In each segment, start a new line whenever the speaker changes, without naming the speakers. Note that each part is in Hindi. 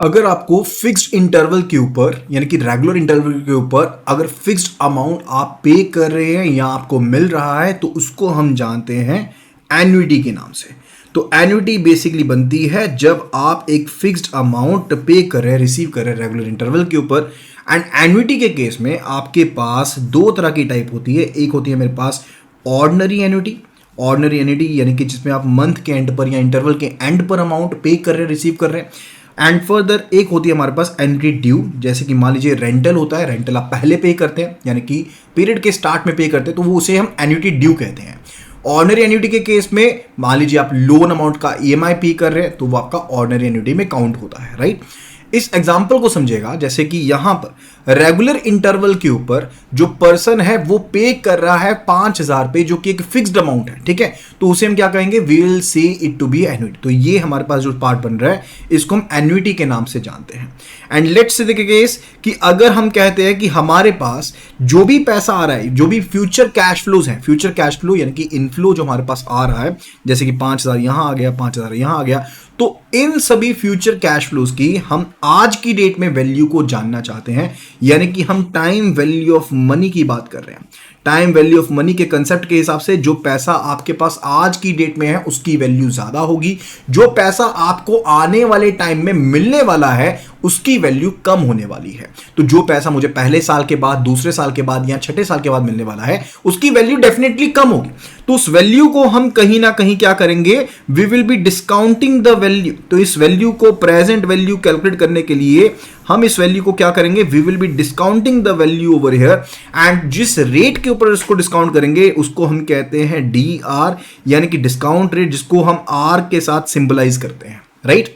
अगर आपको फिक्स्ड इंटरवल के ऊपर यानी कि रेगुलर इंटरवल के ऊपर अगर फिक्स्ड अमाउंट आप पे कर रहे हैं या आपको मिल रहा है तो उसको हम जानते हैं एन्युटी के नाम से। तो एन्युटी बेसिकली बनती है जब आप एक फिक्स्ड अमाउंट पे कर रहे हैं, रिसीव कर रहे हैं रेगुलर इंटरवल के ऊपर। एंड एन्युटी के केस में आपके पास दो तरह की टाइप होती है। एक होती है मेरे पास ऑर्डिनरी एन्युटी, ऑर्डिनरी एन्युटी यानी कि जिसमें आप मंथ के एंड पर या इंटरवल के एंड पर अमाउंट पे कर रहे हैं, रिसीव कर रहे हैं। एंड फर्दर एक होती है हमारे पास एन्युटी ड्यू, जैसे कि मान लीजिए रेंटल होता है, रेंटल आप पहले पे करते हैं यानी कि पीरियड के स्टार्ट में पे करते हैं तो वो उसे हम एन्युटी ड्यू कहते हैं। ऑर्डिनरी एन्युटी के केस में मान लीजिए आप लोन अमाउंट का ईएमआई पे कर रहे हैं तो वो आपका ऑर्डिनरी एन्युटी में काउंट होता है, राइट। इस एग्जाम्पल को समझेगा जैसे कि यहां पर रेगुलर इंटरवल के ऊपर जो पर्सन है वो पे कर रहा है 5,000 पे, जो कि एक फिक्स्ड अमाउंट है, ठीक है। तो उसे हम क्या कहेंगे, we will say it to be annuity. तो ये हमारे पास जो पार्ट बन रहा है इसको हम एन्युटी के नाम से जानते हैं। एंड लेट्स से देखिए केस कि अगर हम कहते हैं कि हमारे पास जो भी पैसा आ रहा है, जो भी फ्यूचर कैश फ्लोज हैं, फ्यूचर कैश फ्लो यानी कि इनफ्लो जो हमारे पास आ रहा है, जैसे कि 5,000 यहां आ गया, 5,000 यहां आ गया, तो इन सभी फ्यूचर कैश फ्लोज की हम आज की डेट में वैल्यू को जानना चाहते हैं, यानी कि हम टाइम वैल्यू ऑफ मनी की बात कर रहे हैं। टाइम वैल्यू ऑफ मनी के कंसेप्ट के हिसाब से जो पैसा आपके पास आज की डेट में है उसकी वैल्यू ज्यादा होगी, जो पैसा आपको आने वाले टाइम में मिलने वाला है उसकी वैल्यू कम होने वाली है। तो जो पैसा मुझे पहले साल के बाद, दूसरे साल के बाद या छठे साल के बाद मिलने वाला है उसकी वैल्यू डेफिनेटली कम होगी। तो उस वैल्यू को हम कहीं ना कहीं क्या करेंगे, we will be discounting the value. तो इस वैल्यू को प्रेजेंट वैल्यू कैलकुलेट करने के लिए हम इस वैल्यू को क्या करेंगे, we will be discounting the value over here. And जिस रेट के ऊपर इसको डिस्काउंट करेंगे उसको हम कहते हैं डी आर, यानी कि डिस्काउंट रेट, जिसको हम आर के साथ सिंबलाइज करते हैं, राइट।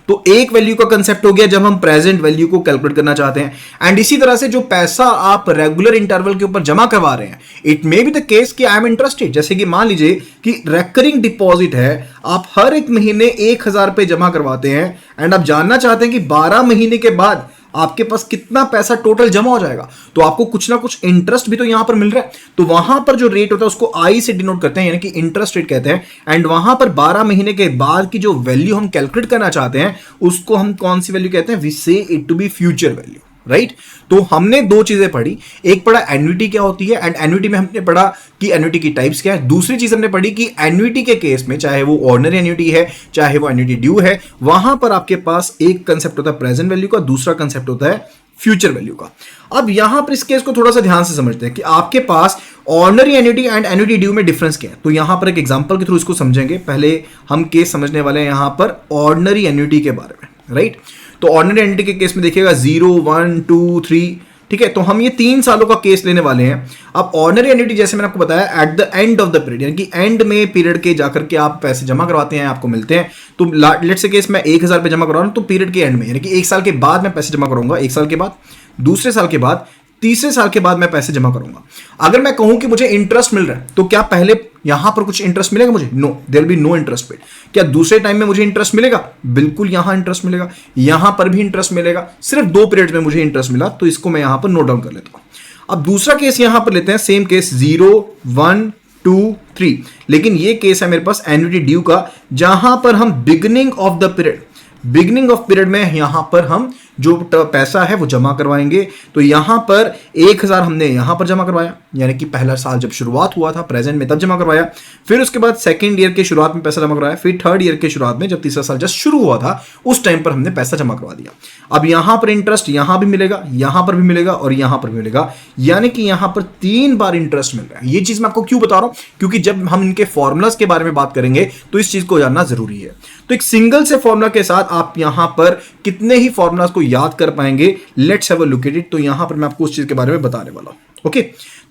तो एक वैल्यू का कंसेप्ट हो गया जब हम प्रेजेंट वैल्यू को कैलकुलेट करना चाहते हैं। एंड इसी तरह से जो पैसा आप रेगुलर इंटरवल के ऊपर जमा करवा रहे हैं, it may be the case कि आई एम इंटरेस्टेड, जैसे कि मान लीजिए कि रेकरिंग डिपॉजिट है, आप हर एक महीने 1,000 रुपए जमा करवाते हैं एंड आप जानना चाहते हैं कि 12 महीने के बाद आपके पास कितना पैसा टोटल जमा हो जाएगा। तो आपको कुछ ना कुछ इंटरेस्ट भी तो यहां पर मिल रहा है, तो वहां पर जो रेट होता है उसको आई से डिनोट करते हैं, यानी कि इंटरेस्ट रेट कहते हैं। एंड वहां पर 12 महीने के बाद की जो वैल्यू हम कैलकुलेट करना चाहते हैं उसको हम कौन सी वैल्यू कहते हैं, we say it to be future value, right. तो हमने दो चीजें पढ़ी, एक पढ़ा एन्युटी क्या होती है एंड एन्युटी में हमने पढ़ा कि एन्युटी की टाइप्स क्या है। दूसरी चीज हमने पढ़ी कि एन्युटी के केस में चाहे वो ऑर्डिनरी एन्युटी है चाहे वो एन्युटी ड्यू है, वहां पर आपके पास एक कंसेप्ट होता है प्रेजेंट वैल्यू का, दूसरा कंसेप्ट होता है फ्यूचर वैल्यू का। अब यहां पर इस केस को थोड़ा सा ध्यान से समझते हैं कि आपके पास ordinary annuity and annuity due में डिफरेंस क्या है। तो यहां पर एक एग्जांपल के थ्रू इसको समझेंगे। पहले हम केस समझने वाले हैं यहां पर ऑर्डिनरी एन्युटी के बारे में, राइट। तो ऑर्डिनरी एन्युटी के केस में देखिएगा 0, 1, 2, 3, ठीक है। तो हम ये 3 सालों का केस लेने वाले हैं। अब ऑर्डिनरी एन्युटी जैसे मैंने आपको बताया at the end of the period, यानी कि एंड में पीरियड के जाकर के आप पैसे जमा करवाते हैं, आपको मिलते हैं। तो लेट्स से केस मैं 1,000 रुपए जमा करवा रहा हूं, तो पीरियड के एंड में यानी कि 1 साल के बाद मैं पैसे जमा करूंगा, 1 साल के बाद, दूसरे साल के बाद, तीसरे साल के बाद मैं पैसे जमा करूंगा। अगर मैं कहूं कि मुझे इंटरेस्ट मिल रहा है तो क्या पहले यहां पर कुछ इंटरेस्ट मिलेगा मुझे? No, there will be no interest paid. क्या दूसरे टाइम में मुझे इंटरेस्ट मिलेगा? बिल्कुल यहां इंटरेस्ट मिलेगा, यहां पर भी इंटरेस्ट मिलेगा। सिर्फ 2 पीरियड में मुझे इंटरेस्ट मिला, तो इसको मैं यहां पर नोट डाउन कर लेता हूं। अब दूसरा केस यहां पर लेते हैं, सेम केस 0, 1, 2, 3, लेकिन ये केस है मेरे पास एन्युटी ड्यू का, जहां पर हम बिगिनिंग ऑफ द पीरियड में यहां पर हम जो पैसा है वो जमा करवाएंगे। तो यहां पर 1,000 हमने यहां पर जमा करवाया, यानी कि पहला साल जब शुरुआत हुआ था प्रेजेंट में तब जमा करवाया। फिर उसके बाद सेकंड ईयर के शुरुआत में पैसा जमा करवाया। फिर थर्ड ईयर के शुरुआत में जब तीसरा साल जस्ट शुरू हुआ था उस टाइम पर हमने पैसा जमा करवा दिया। अब यहां पर इंटरेस्ट यहां भी मिलेगा, यहां पर भी मिलेगा और यहां पर भी मिलेगा, यानी कि यहां पर 3 बार इंटरेस्ट मिल रहा है। ये चीज मैं आपको क्यों बता रहा हूं, क्योंकि जब हम इनके फॉर्मुलाज के बारे में बात करेंगे तो इस चीज को जानना जरूरी है। तो एक सिंगल से फॉर्मुला के साथ आप यहां पर कितने ही फॉर्मुलाज को याद कर पाएंगे, let's have a look at it. तो यहां पर मैं आपको उस चीज के बारे में बताने वाला हूं, ओके।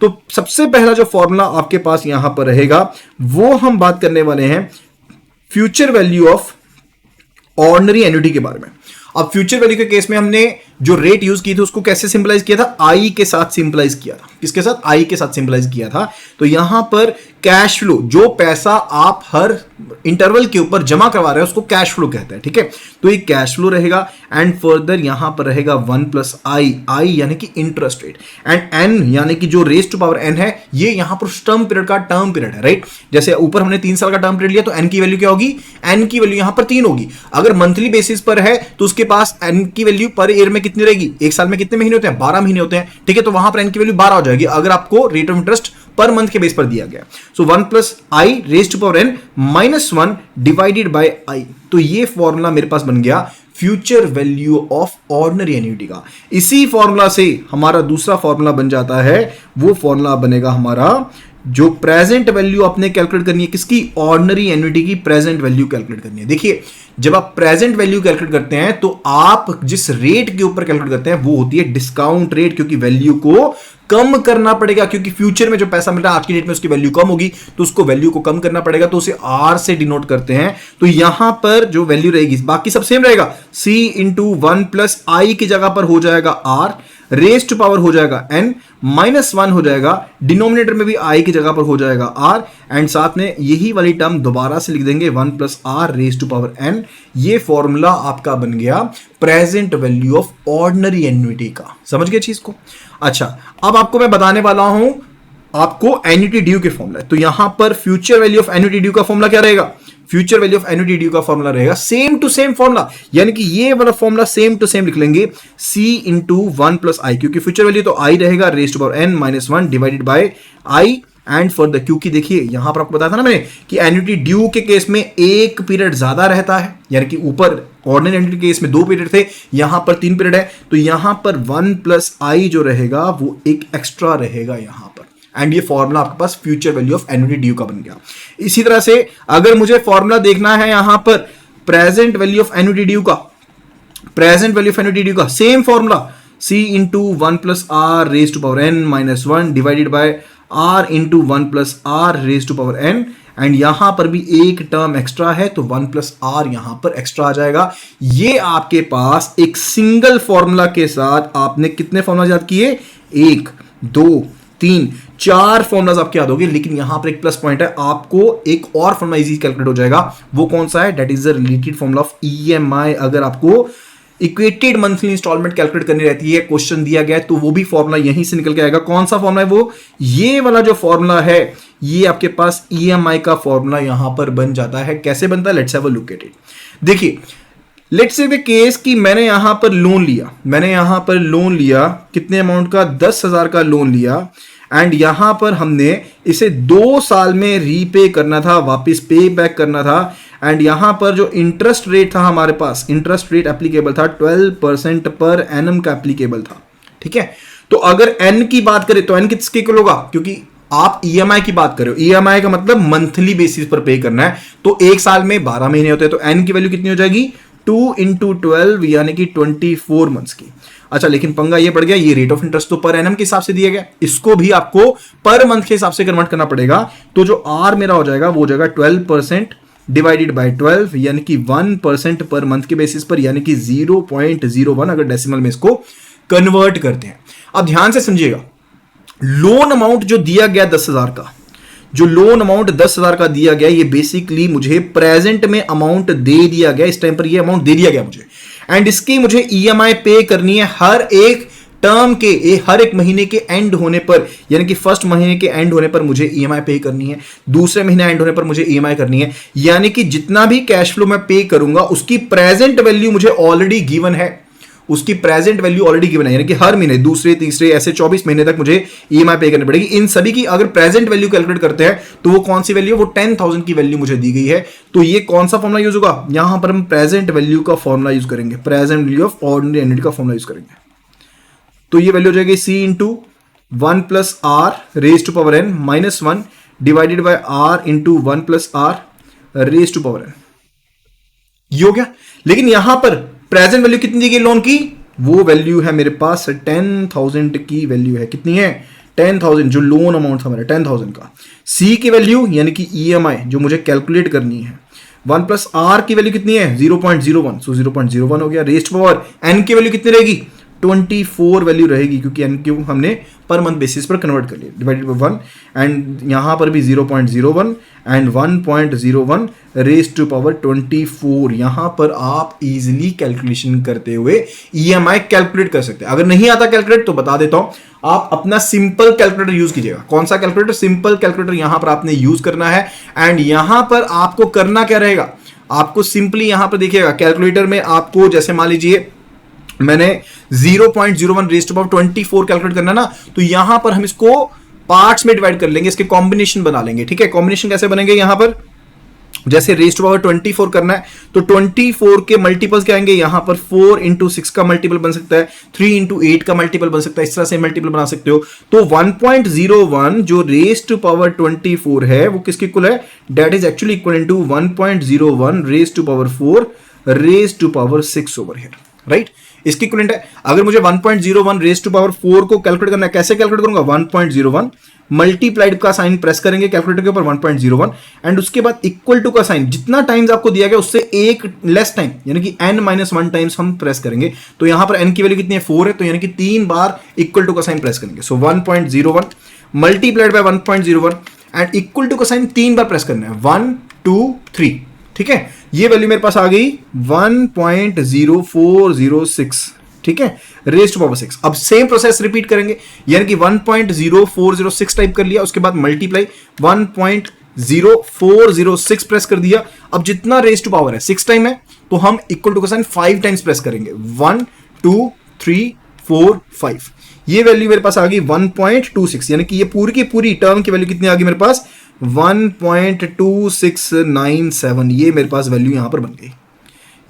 तो सबसे पहला जो फॉर्मूला आपके पास यहां पर रहेगा वो हम बात करने वाले हैं future value of ordinary annuity के बारे में। अब फ्यूचर वैल्यू के केस में हमने जो रेट यूज की थी उसको कैसे सिंबलाइज किया था, आई के साथ सिंबलाइज किया था, किसके साथ, आई के साथ सिंपलाइज किया था। तो यहां पर कैश फ्लो, जो पैसा आप हर इंटरवल के ऊपर जमा करवा रहे हैं उसको कैश फ्लो कहते हैं, ठीक है। तो ये कैश फ्लो रहेगा एंड फर्दर यहां पर रहेगा 1 प्लस आई, आई यानी कि इंटरेस्ट रेट, एंड एन यानी कि जो रेज टू पावर एन है ये यहां पर टर्म पीरियड का टर्म पीरियड है, राइट। जैसे ऊपर हमने 3 साल का टर्म पीरियड लिया तो एन की वैल्यू क्या होगी, एन की वैल्यू यहां पर 3 होगी। अगर मंथली बेसिस पर है तो उसके पास एन की वैल्यू पर ईयर में कितनी रहेगी, एक साल में कितने महीने होते हैं, 12 महीने होते हैं, ठीक है। तो वहां पर एन की वैल्यू 12 हो जाएगी अगर आपको रेट ऑफ इंटरेस्ट पर मंथ के बेस पर दिया गया। So 1 plus i raise to power n minus 1 divided by i. तो ये फॉर्मूला मेरे पास बन गया future value of ordinary annuity का। इसी फॉर्मूला से हमारा दूसरा फॉर्मूला बन जाता है, वो फॉर्मूला बनेगा हमारा जो प्रेजेंट वैल्यू आपने कैलकुलेट करनी है, किसकी, ऑर्डिनरी एन्युटी की प्रेजेंट वैल्यू कैलकुलेट करनी है। देखिए जब आप प्रेजेंट वैल्यू कैलकुलेट करते हैं तो आप जिस रेट के ऊपर कैलकुलेट करते हैं वो होती है डिस्काउंट रेट, क्योंकि वैल्यू को कम करना पड़ेगा, क्योंकि फ्यूचर में जो पैसा मिल रहा है आज की डेट में उसकी वैल्यू कम होगी तो उसको वैल्यू को कम करना पड़ेगा, तो उसे आर से डिनोट करते हैं। तो यहां पर जो वैल्यू रहेगी बाकी सब सेम रहेगा, सी इंटू 1 प्लस आई की जगह पर हो जाएगा आर, रेज टू पावर हो जाएगा n, माइनस 1 हो जाएगा, डिनोमिनेटर में भी i की जगह पर हो जाएगा r, एंड साथ में यही वाली टर्म दोबारा से लिख देंगे 1 plus r raise to power n। ये फॉर्मूला आपका बन गया present value of ordinary annuity का। समझ गए चीज को। अच्छा अब आपको मैं बताने वाला हूं आपको एन्युटी ड्यू के फॉर्मूला। तो यहां पर future value of annuity due का फॉर्मूला क्या रहेगा, future value of annuity due का फॉर्मूला रहेगा सेम टू सेम फॉर्मूला, यानी कि ये वाला फॉर्मूला सेम टू सेम लिख लेंगे, c इंटू 1 प्लस आई, क्योंकि फ्यूचर वैल्यू तो i रहेगा raise to power n minus 1 divided by i and further, क्योंकि देखिए यहां पर आपको बताया था ना मैंने कि एन्युटी ड्यू के केस में एक पीरियड ज्यादा रहता है, यानी कि ऊपर ऑर्डिनरी एन्युटी के केस में 2 पीरियड थे, यहां पर 3 पीरियड है, तो यहां पर 1 प्लस आई जो रहेगा वो एक एक्स्ट्रा रहेगा यहां पर, एंड ये फॉर्मूला आपके पास future value of annuity due का बन गया। इसी तरह से अगर मुझे फॉर्मूला देखना है यहां पर present value of annuity due का, present value of annuity due का same formula c into 1 plus r raise to power n minus 1 divided by r into 1 plus r raise to power n, and यहां पर भी एक टर्म एक्स्ट्रा है तो 1 प्लस आर यहां पर एक्स्ट्रा आ जाएगा। ये आपके पास एक सिंगल फॉर्मूला के साथ आपने कितने फॉर्मूला याद किए, 1 2 3 4 फॉर्मुलाज आपके याद होंगे, लेकिन यहां पर एक प्लस पॉइंट है, आपको एक और फॉर्मूला इजी कैलकुलेट हो जाएगा। वो कौन सा है, that is the related formula of EMI. अगर आपको इक्वेटेड मंथली इंस्टॉलमेंट कैलकुलेट करनी रहती है, क्वेश्चन दिया गया है, तो वो भी फॉर्मूला यहीं से निकल के आएगा। कौन सा फॉर्मूला है वो, ये वाला जो फॉर्मूला है ये आपके पास ईएमआई का फॉर्मूला यहां पर बन जाता है। कैसे बनता है, let's have a look at it. देखिए लेट्स से द केस कि मैंने यहां पर लोन लिया, कितने अमाउंट का, 10,000 का लोन लिया, एंड यहां पर हमने इसे 2 साल में रीपे करना था, वापस पे बैक करना था, एंड यहां पर जो इंटरेस्ट रेट था हमारे पास, इंटरेस्ट रेट एप्लीकेबल था 12% पर एनम का एप्लीकेबल था, ठीक है। तो अगर एन की बात करें तो एन किसके इक्वल होगा, क्योंकि आप ईएमआई की बात कर रहे हो, ईएमआई का मतलब मंथली बेसिस पर पे करना है, तो एक साल में 12 महीने होते हैं, तो एन की वैल्यू कितनी हो जाएगी, 2 इंटू 12 यानी कि 24 मंथ्स की। अच्छा लेकिन पंगा ये पड़ गया, ये रेट ऑफ इंटरेस्ट तो पर एनम के हिसाब से दिया गया, इसको भी आपको पर मंथ के हिसाब से कन्वर्ट करना पड़ेगा। तो जो आर मेरा हो जाएगा वो हो जाएगा 12% डिवाइडेड बाय 12 यानी कि 1% पर मंथ के बेसिस पर, यानी कि 0.01 अगर डेसिमल में इसको कन्वर्ट करते हैं। अब ध्यान से समझिएगा, लोन अमाउंट जो दिया गया 10,000 का, जो लोन अमाउंट 10,000 का दिया गया, ये बेसिकली मुझे प्रेजेंट में अमाउंट दे दिया गया, इस टाइम पर ये अमाउंट दे दिया गया मुझे, एंड इसकी मुझे ईएमआई पे करनी है हर एक टर्म के, हर एक महीने के एंड होने पर, यानी कि फर्स्ट महीने के एंड होने पर मुझे ईएमआई पे करनी है, दूसरे महीने एंड होने पर मुझे ईएमआई करनी है, यानी कि जितना भी कैश फ्लो मैं पे करूंगा उसकी प्रेजेंट वैल्यू मुझे ऑलरेडी गिवन है, उसकी प्रेजेंट वैल्यू ऑलरेडी गिवन है, यानी कि हर महीने दूसरे तीसरे ऐसे 24 महीने तक मुझे ईएमआई पे करनी पड़ेगी। इन सभी की अगर प्रेजेंट वैल्यू कैलकुलेट करते हैं तो वो कौन सी वैल्यू है, वो 10,000 की वैल्यू मुझे दी गई है। तो ये कौन सा फॉर्मूला यूज होगा, यहां पर हम प्रेजेंट वैल्यू का फॉर्मूला यूज करेंगे, present value of ordinary annuity का फॉर्मूला यूज करेंगे। तो ये वैल्यू हो जाएगी c into 1 plus r raise to power n minus 1 divided by r into 1 plus r raise to power n। ये हो गया। लेकिन यहां पर प्रेजेंट वैल्यू कितनी दी गई लोन की, वो वैल्यू है मेरे पास 10,000 की वैल्यू है, कितनी है 10,000, जो लोन अमाउंट था मेरा 10,000 का। c की वैल्यू यानी कि ईएमआई जो मुझे कैलकुलेट करनी है, 1 प्लस आर की वैल्यू कितनी है 0.01, सो 0.01 हो गया। रेज टू पावर n की वैल्यू कितनी रहेगी 24 वैल्यू रहेगी, क्योंकि एन क्यूब हमने पर मंथ बेसिस पर कन्वर्ट कर लिया, डिवाइडेड बाई 1, एंड यहाँ पर भी 0.01 एंड 1.01 रेज टू पावर 24। यहाँ पर आप इजीली कैलकुलेशन करते हुए EMI कैलकुलेट कर सकते हैं। अगर नहीं आता कैलकुलेट तो बता देता हूँ, आप अपना सिंपल कैलकुलेटर यूज कीजिएगा। कौन सा कैलकुलेटर? सिंपल कैलकुलेटर यहां पर आपने यूज करना है। एंड यहां पर आपको करना क्या रहेगा, आपको सिंपली यहां पर देखिएगा कैलकुलेटर में आपको, जैसे मान लीजिए मैंने 0.01 रेज़ टू पावर 24 कैलकुलेट करना ना, तो यहां पर हम इसको पार्ट्स में डिवाइड कर लेंगे, इसके कॉम्बिनेशन बना लेंगे। ठीक है, कॉम्बिनेशन कैसे बनेंगे? यहां पर जैसे रेज़ टू पावर 24 करना है तो 24 के मल्टीपल्स क्या आएंगे, यहां पर 4 इंटू 6 का मल्टीपल बन सकता है, 3 इंटू 8 का मल्टीपल बन सकता है, इस तरह से मल्टीपल बना सकते हो। तो 1.01 जो रेज़ टू पावर 24 है वो किसकी इक्वल है? That is actually equal to 1.01 raise to power 4 raise to power 6 over here, right? इसकी इक्विवेलेंट है। अगर मुझे 1.01 रेज़ टू पावर 4 को कैलकुलेट करना है, कैसे कैलकुलेट करूंगा? 1.01 मल्टीप्लाइड का साइन प्रेस करेंगे कैलकुलेटर के ऊपर 1.01 एंड उसके बाद इक्वल टू का साइन, जितना टाइम्स आपको दिया गया उससे एक लेस टाइम यानी कि n-1 टाइम्स हम प्रेस करेंगे। तो यहां पर n की वैल्यू कितनी है? 4 है, तो यानी कि 3 बार इक्वल टू का साइन प्रेस करेंगे। So 1.01 multiplied by 1.01 and equal to का साइन 3 बार प्रेस करना है, 1 2 3। ठीक है, ये वैल्यू मेरे पास आ गई 1.0406। ठीक है, रेज़ टू पावर 6। अब सेम प्रोसेस रिपीट करेंगे, यानी कि 1.0406 टाइप कर लिया, उसके बाद मल्टीप्लाई 1.0406 प्रेस कर दिया। अब जितना रेज़ टू पावर है 6 टाइम है, तो हम इक्वल टू का साइन 5 टाइम्स प्रेस करेंगे, 1 2 3 4 5। ये वैल्यू मेरे पास आ गई 1.26, यानी कि ये पूरी की पूरी टर्म की वैल्यू कितनी आ गई मेरे पास? 1.2697। ये मेरे पास वैल्यू यहां पर बन गई।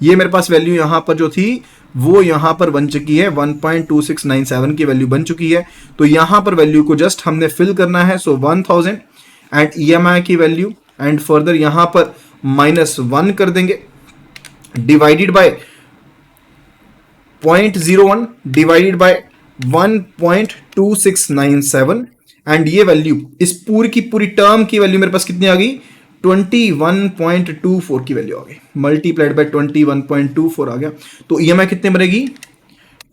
ये मेरे पास वैल्यू यहां पर जो थी वो यहां पर बन चुकी है, 1.2697 की वैल्यू बन चुकी है। तो यहां पर वैल्यू को जस्ट हमने फिल करना है। सो 1000 एंड EMI की वैल्यू एंड फर्दर यहां पर -1 कर देंगे, divided by 0.01 divided by 1.2697 and ये वैल्यू इस पूरी की पूरी टर्म की वैल्यू मेरे पास कितनी आ गई? 21.24 की वैल्यू आ गई, मल्टीप्लाइड बाय 21.24 आ गया। तो EMI कितने बनेगी?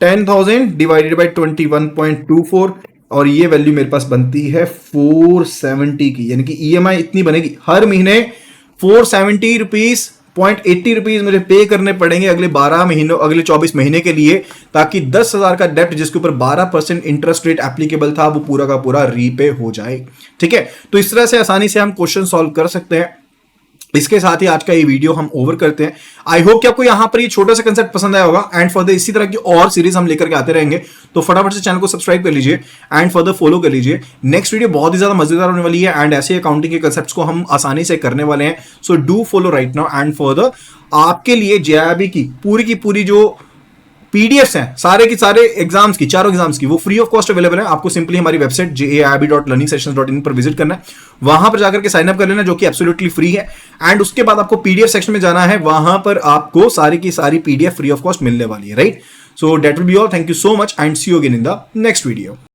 10,000 डिवाइडेड बाय 21.24 और ये वैल्यू मेरे पास बनती है 470 की, यानी कि EMI इतनी बनेगी। हर महीने 470 रुपीज 0.80 रुपीज मुझे पे करने पड़ेंगे अगले 12 महीनों, अगले 24 महीने के लिए, ताकि 10,000 का डेप्ट जिसके ऊपर 12% इंटरेस्ट रेट एप्लीकेबल था वो पूरा का पूरा रीपे हो जाए। ठीक है, तो इस तरह से आसानी से हम क्वेश्चन सॉल्व कर सकते हैं। इसके साथ ही आज का ये वीडियो हम ओवर करते हैं। आई होप कि आपको यहां पर ये छोटा सा कंसेप्ट पसंद आया होगा एंड फर्दर इसी तरह की और सीरीज हम लेकर के आते रहेंगे। तो फटाफट से चैनल को सब्सक्राइब कर लीजिए एंड फर्दर फॉलो कर लीजिए। नेक्स्ट वीडियो बहुत ही ज्यादा मजेदार होने वाली है एंड ऐसे अकाउंटिंग के कंसेप्ट्स को हम आसानी से करने वाले हैं। So do follow right now and further आपके लिए JIRB की पूरी जो PDFs हैं सारे की सारे एग्जाम्स की, चारों एग्जाम्स की, वो फ्री ऑफ कॉस्ट अवेलेबल है। आपको सिंपली हमारी वेबसाइट jairb.learningsessions.in पर विजिट करना है, वहां पर जाकर के साइन अप कर लेना, जो कि एब्सोल्युटली फ्री है। एंड उसके बाद आपको PDF सेक्शन में जाना है, वहां पर आपको सारी की सारी PDF फ्री ऑफ कॉस्ट मिलने वाली है, right? So that will be all. Thank you so much and see you again in the next video.